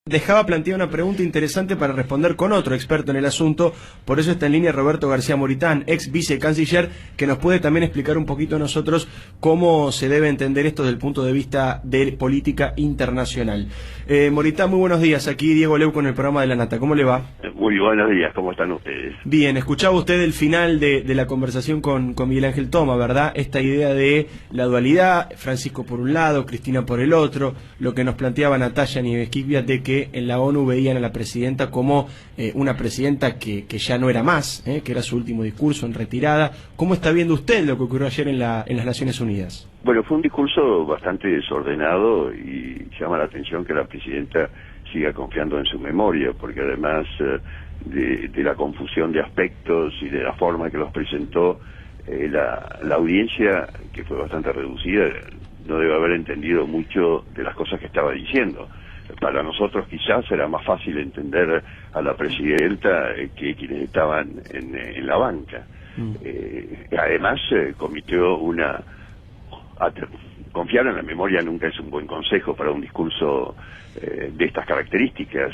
Dejaba plantear una pregunta interesante para responder con otro experto en el asunto, por eso está en línea Roberto García Moritán, ex vicecanciller, que nos puede también explicar un poquito a nosotros cómo se debe entender esto desde el punto de vista de política internacional. Moritán, muy buenos días, aquí Diego Leuco en el programa de La Nata, ¿cómo le va? Muy buenos días, ¿cómo están ustedes? Bien, escuchaba usted el final de la conversación con Miguel Ángel Toma, ¿verdad? Esta idea de la dualidad, Francisco por un lado, Cristina por el otro, lo que nos planteaba Natalia Nieves-Quiglia de que en la ONU veían a la presidenta como una presidenta que ya no era más, que era su último discurso en retirada. ¿Cómo está viendo usted lo que ocurrió ayer en las Naciones Unidas? Bueno, fue un discurso bastante desordenado y llama la atención que la presidenta siga confiando en su memoria, porque además de la confusión de aspectos y de la forma que los presentó, la audiencia, que fue bastante reducida, no debe haber entendido mucho de las cosas que estaba diciendo. Para nosotros quizás era más fácil entender a la presidenta que quienes estaban en la banca. Además, cometió una... Confiar en la memoria nunca es un buen consejo para un discurso de estas características.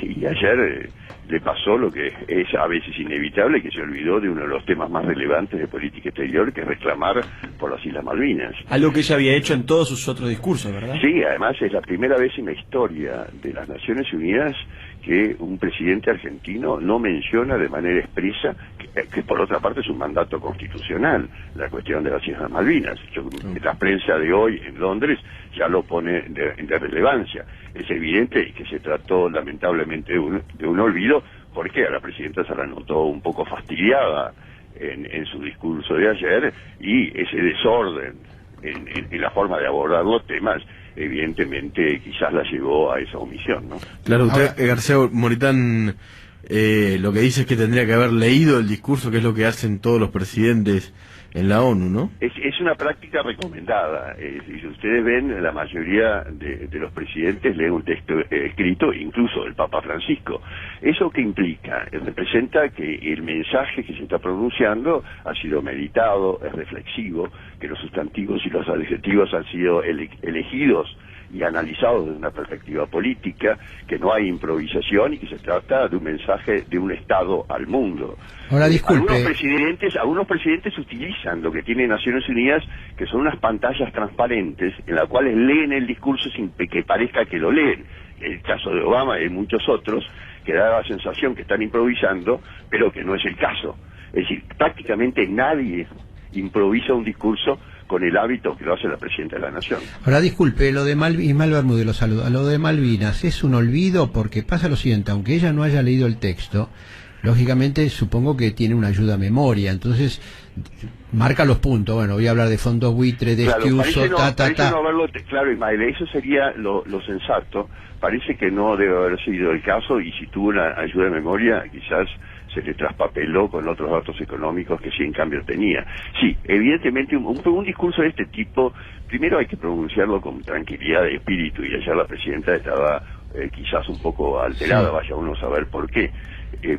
Y ayer le pasó lo que es a veces inevitable, que se olvidó de uno de los temas más relevantes de política exterior, que es reclamar por las Islas Malvinas. Algo que ella había hecho en todos sus otros discursos, ¿verdad? Sí, además es la primera vez en la historia de las Naciones Unidas que un presidente argentino no menciona de manera expresa, que por otra parte es un mandato constitucional, la cuestión de las Islas Malvinas. La prensa de hoy en Londres ya lo pone de relevancia. Es evidente que se trató lamentablemente de un olvido, porque a la presidenta se la notó un poco fastidiada en su discurso de ayer, y ese desorden en la forma de abordar los temas evidentemente quizás la llevó a esa omisión, ¿no? Claro, usted, García Moritán, lo que dice es que tendría que haber leído el discurso, que es lo que hacen todos los presidentes en la ONU, ¿no? Es una práctica recomendada. Si ustedes ven, la mayoría de los presidentes leen un texto escrito, incluso el Papa Francisco. ¿Eso qué implica? Representa que el mensaje que se está pronunciando ha sido meditado, es reflexivo, que los sustantivos y los adjetivos han sido elegidos y analizados desde una perspectiva política, que no hay improvisación y que se trata de un mensaje de un Estado al mundo. Ahora, disculpe. Algunos presidentes utilizan lo que tiene Naciones Unidas, que son unas pantallas transparentes en las cuales leen el discurso sin que parezca que lo leen. El caso de Obama y muchos otros, que da la sensación que están improvisando, pero que no es el caso. Es decir, prácticamente nadie improvisa un discurso con el hábito que lo hace la presidenta de la Nación. Ahora, disculpe, lo de Ismael Bermúdez lo saluda. Lo de Malvinas es un olvido, porque pasa lo siguiente: aunque ella no haya leído el texto, lógicamente supongo que tiene una ayuda a memoria, entonces marca los puntos. Bueno, voy a hablar de fondos buitre, de este uso, no haberlo, claro, Ismael, eso sería lo sensato. Parece que no debe haber sido el caso, y si tuvo una ayuda de memoria, quizás se le traspapeló con otros datos económicos que sí en cambio tenía. Sí, evidentemente un discurso de este tipo, primero hay que pronunciarlo con tranquilidad de espíritu, y ayer la presidenta estaba quizás un poco alterada, sí. Vaya uno a saber por qué.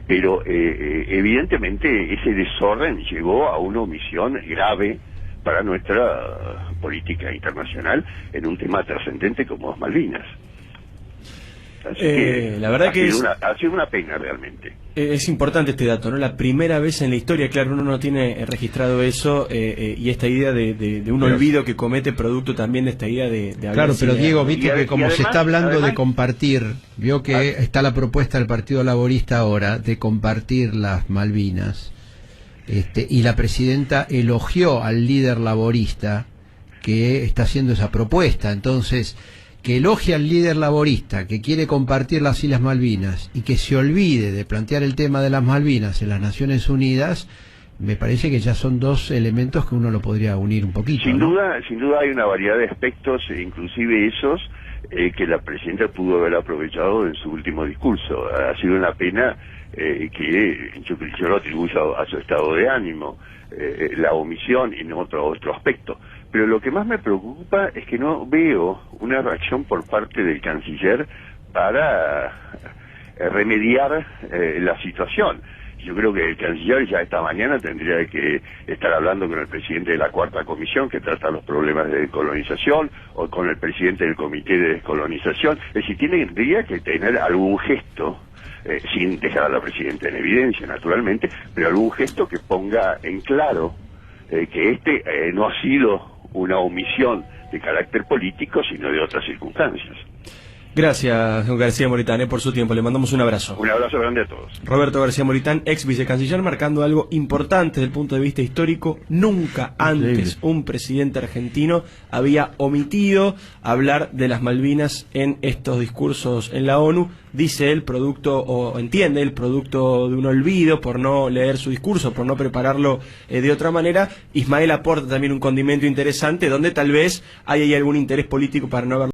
Pero evidentemente ese desorden llevó a una omisión grave para nuestra política internacional en un tema trascendente como es Malvinas. Así que la verdad que ha sido una pena realmente. Es importante este dato, ¿no? La primera vez en la historia, claro, uno no tiene registrado eso, y esta idea de un olvido que comete producto también de esta idea de claro, pero Diego, viste que como se está hablando de compartir, vio que está la propuesta del Partido Laborista ahora de compartir las Malvinas, y la presidenta elogió al líder laborista que está haciendo esa propuesta. Entonces, que elogie al líder laborista que quiere compartir las Islas Malvinas y que se olvide de plantear el tema de las Malvinas en las Naciones Unidas, me parece que ya son dos elementos que uno lo podría unir un poquito. Sin duda hay una variedad de aspectos, inclusive esos que la presidenta pudo haber aprovechado en su último discurso. Ha sido una pena que yo lo atribuyo a su estado de ánimo, la omisión en otro aspecto. Pero lo que más me preocupa es que no veo una reacción por parte del canciller para remediar la situación. yo creo que el canciller ya esta mañana tendría que estar hablando con el presidente de la Cuarta Comisión que trata los problemas de descolonización, o con el presidente del Comité de Descolonización. Es decir, tendría que tener algún gesto, sin dejar a la presidenta en evidencia, naturalmente, pero algún gesto que ponga en claro que no ha sido una omisión de carácter político, sino de otras circunstancias. Gracias, don García Moritán, por su tiempo. Le mandamos un abrazo. Un abrazo grande a todos. Roberto García Moritán, ex vicecanciller, marcando algo importante desde el punto de vista histórico. Nunca antes un presidente argentino había omitido hablar de las Malvinas en estos discursos en la ONU. Dice él, entiende el producto de un olvido por no leer su discurso, por no prepararlo de otra manera. Ismael aporta también un condimento interesante donde tal vez hay algún interés político para no haberlo